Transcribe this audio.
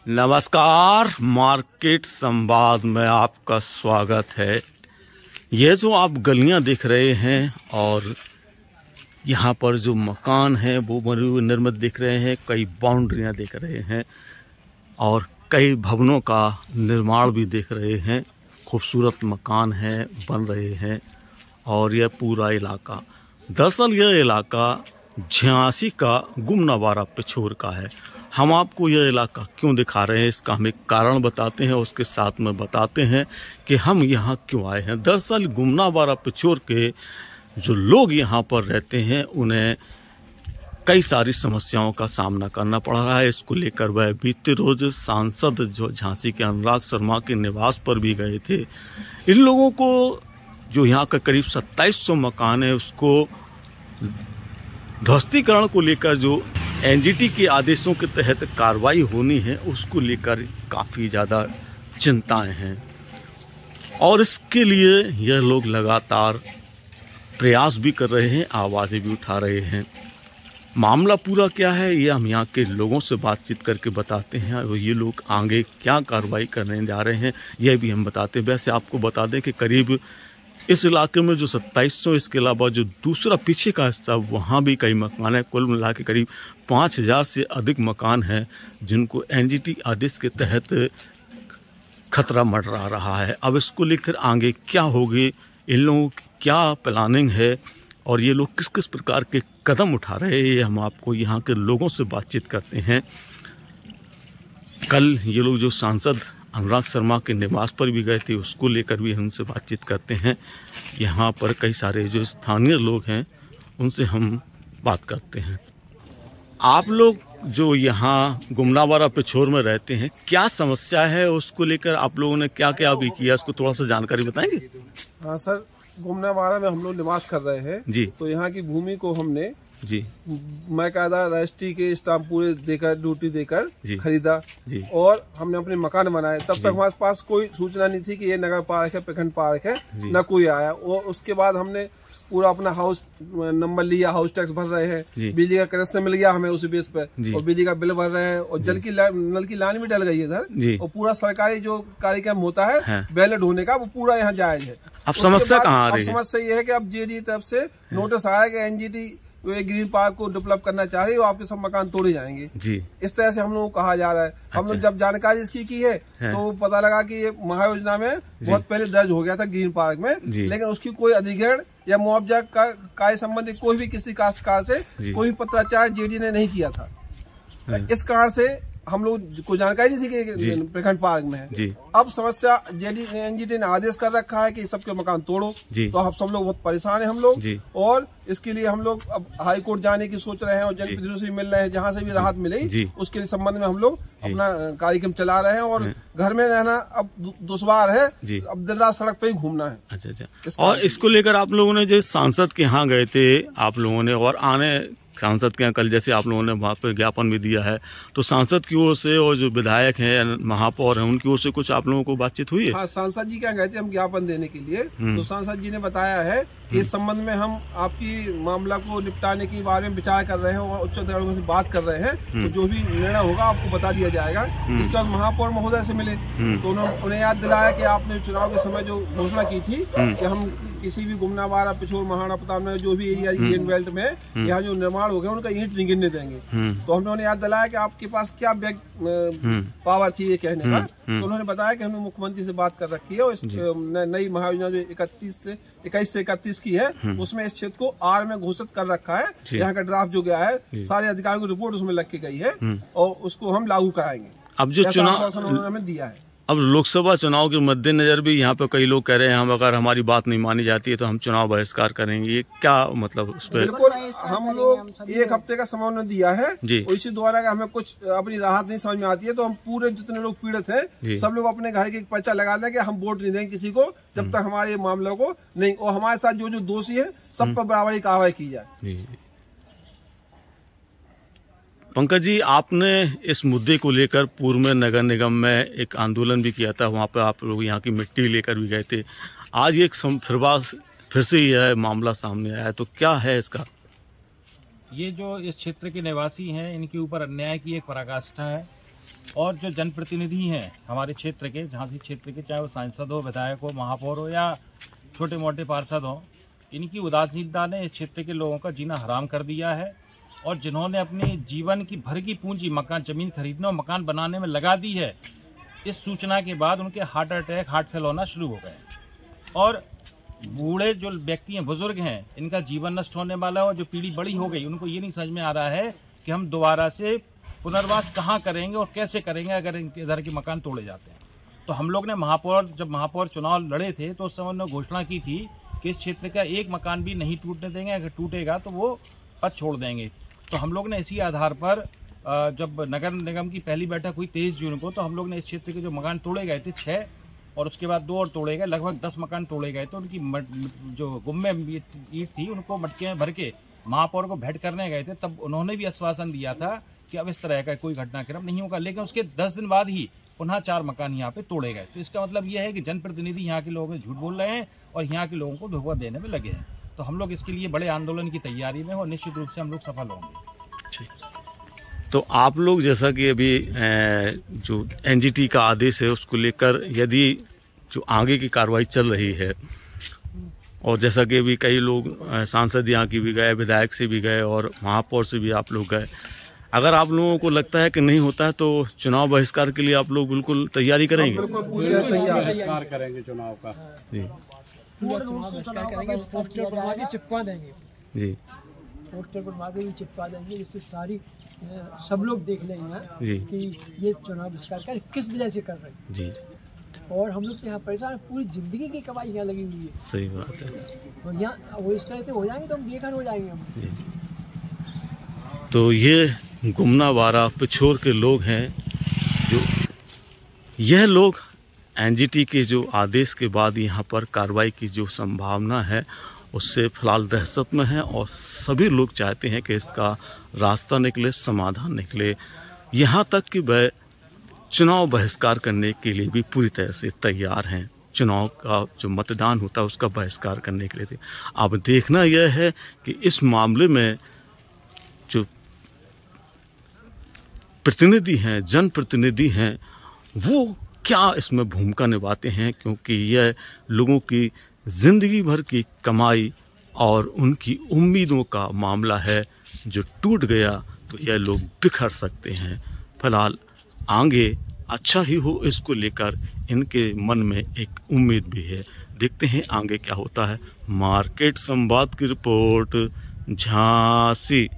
नमस्कार, मार्केट संवाद में आपका स्वागत है। ये जो आप गलियां देख रहे हैं और यहाँ पर जो मकान हैं वो निर्मित दिख रहे हैं, कई बाउंड्रियां देख रहे हैं और कई भवनों का निर्माण भी देख रहे हैं। खूबसूरत मकान हैं, बन रहे हैं और यह पूरा इलाका, दरअसल यह इलाका झांसी का गुमनाबाड़ा पिछोर का है। हम आपको यह इलाका क्यों दिखा रहे हैं, इसका हम एक कारण बताते हैं, उसके साथ में बताते हैं कि हम यहाँ क्यों आए हैं। दरअसल गुमनाबाड़ा पिछोर के जो लोग यहाँ पर रहते हैं उन्हें कई सारी समस्याओं का सामना करना पड़ रहा है। इसको लेकर वह बीते रोज सांसद जो झांसी के अनुराग शर्मा के निवास पर भी गए थे। इन लोगों को जो यहाँ का करीब 2700 मकान है उसको ध्वस्तीकरण को लेकर जो एनजीटी के आदेशों के तहत कार्रवाई होनी है उसको लेकर काफ़ी ज़्यादा चिंताएं हैं और इसके लिए यह लोग लगातार प्रयास भी कर रहे हैं, आवाज़ें भी उठा रहे हैं। मामला पूरा क्या है ये हम यहाँ के लोगों से बातचीत करके बताते हैं और ये लोग आगे क्या कार्रवाई करने जा रहे हैं यह भी हम बताते हैं। वैसे आपको बता दें कि करीब इस इलाके में जो 2700, इसके अलावा जो दूसरा पीछे का हिस्सा वहाँ भी कई मकान हैं। कुल मिला के करीब 5000 से अधिक मकान हैं जिनको एनजीटी आदेश के तहत खतरा मंडरा रहा है। अब इसको लेकर आगे क्या होगी, इन लोगों की क्या प्लानिंग है और ये लोग किस किस प्रकार के कदम उठा रहे हैं, ये हम आपको यहाँ के लोगों से बातचीत करते हैं। कल ये लोग जो सांसद अनुराग शर्मा के निवास पर भी गए थे उसको लेकर भी हमसे बातचीत करते हैं। यहाँ पर कई सारे जो स्थानीय लोग हैं उनसे हम बात करते हैं। आप लोग जो यहाँ गुमनाबाड़ा पिछोर में रहते हैं, क्या समस्या है उसको लेकर आप लोगों ने क्या क्या अभी किया, इसको थोड़ा सा जानकारी बताएंगे? हाँ सर, गुमनाबाड़ा में हम लोग निवास कर रहे हैं जी। तो यहाँ की भूमि को हमने जी बाकायदा रजिस्ट्री के स्टाम्प पूरे देकर, ड्यूटी देकर खरीदा जी और हमने अपने मकान बनाए। तब तक हमारे पास कोई सूचना नहीं थी कि ये नगर पार्क है, प्रखंड पार्क है, न कोई आया। और उसके बाद हमने पूरा अपना हाउस नंबर लिया, हाउस टैक्स भर रहे हैं, बिजली का कनेक्शन मिल गया हमें उसी बेस पे और बिजली का बिल भर रहे हैं और जल की नल की लाइन भी डल गई है सर। और पूरा सरकारी जो कार्यक्रम होता है बैलेट होने का वो पूरा यहाँ जायज है। अब समस्या कहाँ आ रही है? समस्या ये है कि अब जेडी तरफ से नोटिस आया कि एनजीटी तो ये ग्रीन पार्क को डेवलप करना चाह रही है और आपके सब मकान तोड़े जाएंगे जी। इस तरह से हम लोगों को कहा जा रहा है। हम लोग जब जानकारी इसकी की है तो पता लगा कि ये महायोजना में बहुत पहले दर्ज हो गया था ग्रीन पार्क में, लेकिन उसकी कोई अधिग्रहण या मुआवजा का कार्य संबंधी कोई भी किसी काश्तकार से कोई पत्राचार जेडी ने नहीं किया था। इस कारण से हम लोग को जानकारी नहीं थी कि प्रखंड पार्क में है। अब समस्या एनजीटी ने आदेश कर रखा है कि सबके मकान तोड़ो, तो अब सब लोग बहुत परेशान है हम लोग और इसके लिए हम लोग अब हाई कोर्ट जाने की सोच रहे हैं और जनप्रतिनिधियों से मिल रहे हैं, जहाँ से भी राहत मिले उसके लिए संबंध में हम लोग अपना कार्यक्रम चला रहे हैं। और घर में रहना अब दुश्वार है, अब दिन रात सड़क पे ही घूमना है। अच्छा। और इसको लेकर आप लोगों ने जो सांसद के यहाँ गए थे आप लोगों ने और आने सांसद के यहाँ कल जैसे आप लोगों ने वहाँ पर ज्ञापन भी दिया है, तो सांसद की ओर से और जो विधायक हैं, महापौर हैं, उनकी ओर से कुछ आप लोगों को बातचीत हुई है? हाँ, सांसद जी क्या गए थे हम ज्ञापन देने के लिए, तो सांसद जी ने बताया है कि इस संबंध में हम आपकी मामला को निपटाने के बारे में विचार कर रहे हैं और उच्च अधिकारियों से बात कर रहे हैं, तो जो भी निर्णय होगा आपको बता दिया जाएगा। इसके बाद महापौर महोदय से मिले तो उन्हें याद दिलाया कि आपने चुनाव के समय जो घोषणा की थी कि हम किसी भी गुमनाबाड़ा, पिछोर, महाराणा प्रताप में जो भी एरिया ग्रीन बेल्ट में यहाँ जो निर्माण हो गया उनका ईंट नहीं गिरने देंगे। तो हम लोगों ने याद दिलाया कि आपके पास क्या पावर थी ये कहने का, तो उन्होंने बताया कि हमने मुख्यमंत्री से बात कर रखी है और इस नई महायोजना जो 21 से 31 की है उसमें इस क्षेत्र को आर में घोषित कर रखा है। यहाँ का ड्राफ्ट जो गया है सारे अधिकारियों की रिपोर्ट उसमें लग के गई है और उसको हम लागू कराएंगे। अब जो चुनाव उन्होंने हमें दिया है, अब लोकसभा चुनाव के मद्देनजर भी यहाँ पे कई लोग कह रहे हैं हम अगर हमारी बात नहीं मानी जाती है तो हम चुनाव बहिष्कार करेंगे, ये क्या मतलब उस पर? बिल्कुल, हम लोग 1 हफ्ते का समय उन्होंने दिया है और इसी द्वारा का हमें कुछ अपनी राहत नहीं समझ में आती है तो हम पूरे जितने लोग पीड़ित हैं सब लोग अपने घर के पर्चा लगा दें कि हम वोट नहीं देंगे किसी को जब तक हमारे मामलों को नहीं, और हमारे साथ जो जो दोषी है सब पर बराबरी कार्रवाई की जाए। पंकज जी, आपने इस मुद्दे को लेकर पूर्व में नगर निगम में एक आंदोलन भी किया था, वहाँ पे आप लोग यहाँ की मिट्टी लेकर भी गए थे। आज एक फिर से यह मामला सामने आया, तो क्या है इसका? ये जो इस क्षेत्र के निवासी हैं इनके ऊपर अन्याय की एक पराकाष्ठा है और जो जनप्रतिनिधि हैं हमारे क्षेत्र के, झांसी क्षेत्र के, चाहे वो सांसद हो, विधायक हो, महापौर हो या छोटे मोटे पार्षद हो, इनकी उदासीनता ने इस क्षेत्र के लोगों का जीना हराम कर दिया है। और जिन्होंने अपने जीवन की भर की पूंजी मकान जमीन खरीदने और मकान बनाने में लगा दी है, इस सूचना के बाद उनके हार्ट अटैक, हार्ट फेल होना शुरू हो गए। और बूढ़े जो व्यक्ति हैं, बुजुर्ग हैं, इनका जीवन नष्ट होने वाला है। और जो पीढ़ी बड़ी हो गई, उनको ये नहीं समझ में आ रहा है कि हम दोबारा से पुनर्वास कहाँ करेंगे और कैसे करेंगे अगर इनके इधर के मकान तोड़े जाते हैं। तो हम लोग ने जब महापौर चुनाव लड़े थे तो उस समय उन्होंने घोषणा की थी कि इस क्षेत्र का एक मकान भी नहीं टूटने देंगे, अगर टूटेगा तो वो पद छोड़ देंगे। तो हम लोग ने इसी आधार पर जब नगर निगम की पहली बैठक हुई 23 जून को, तो हम लोग ने इस क्षेत्र के जो मकान तोड़े गए थे 6, और उसके बाद 2 और तोड़े गए, लगभग 10 मकान तोड़े गए। तो उनकी जो गुम्मे ईंट थी उनको मटके में भर के महापौर को भेंट करने गए थे। तब उन्होंने भी आश्वासन दिया था कि अब इस तरह का कोई घटनाक्रम नहीं होगा। लेकिन उसके 10 दिन बाद ही पुनः 4 मकान यहाँ पे तोड़े गए। तो इसका मतलब यह है कि जनप्रतिनिधि यहाँ के लोगों में झूठ बोल रहे हैं और यहाँ के लोगों को धोखा देने में लगे हैं। तो हम लोग इसके लिए बड़े आंदोलन की तैयारी में और निश्चित रूप से हम लोग सफल होंगे। तो आप लोग जैसा कि अभी जो एनजीटी का आदेश है उसको लेकर यदि जो आगे की कार्रवाई चल रही है, और जैसा कि अभी कई लोग सांसद यहाँ की भी गए, विधायक से भी गए और महापौर से भी आप लोग गए, अगर आप लोगों को लगता है कि नहीं होता है तो चुनाव बहिष्कार के लिए आप लोग बिल्कुल तैयारी करेंगे? बहिष्कार करेंगे चुनाव का जी, चिपका देंगे जी, पोस्टर बनवा के भी चिपका देंगे, जिससे सारी सब लोग देख लेंगे कि ये चुनाव बहिष्कार कर किस वजह से कर रहे हैं जी। और हम लोग यहाँ परेशान, पूरी जिंदगी की कमाई यहाँ लगी हुई है। सही बात है। और यहाँ वो इस तरह से हो जाएंगे तो हम बेघर हो जाएंगे हम। तो ये गुमनावाड़ा पिछोर के लोग हैं, जो यह लोग एनजीटी के जो आदेश के बाद यहाँ पर कार्रवाई की जो संभावना है उससे फिलहाल दहशत में है, और सभी लोग चाहते हैं कि इसका रास्ता निकले, समाधान निकले। यहाँ तक कि वह चुनाव बहिष्कार करने के लिए भी पूरी तरह से तैयार हैं। चुनाव का जो मतदान होता है उसका बहिष्कार करने के लिए। अब देखना यह है कि इस मामले में जो प्रतिनिधि हैं, जनप्रतिनिधि हैं, वो क्या इसमें भूमिका निभाते हैं, क्योंकि यह लोगों की जिंदगी भर की कमाई और उनकी उम्मीदों का मामला है। जो टूट गया तो यह लोग बिखर सकते हैं। फिलहाल आगे अच्छा ही हो, इसको लेकर इनके मन में एक उम्मीद भी है। देखते हैं आगे क्या होता है। मार्केट संवाद की रिपोर्ट, झांसी।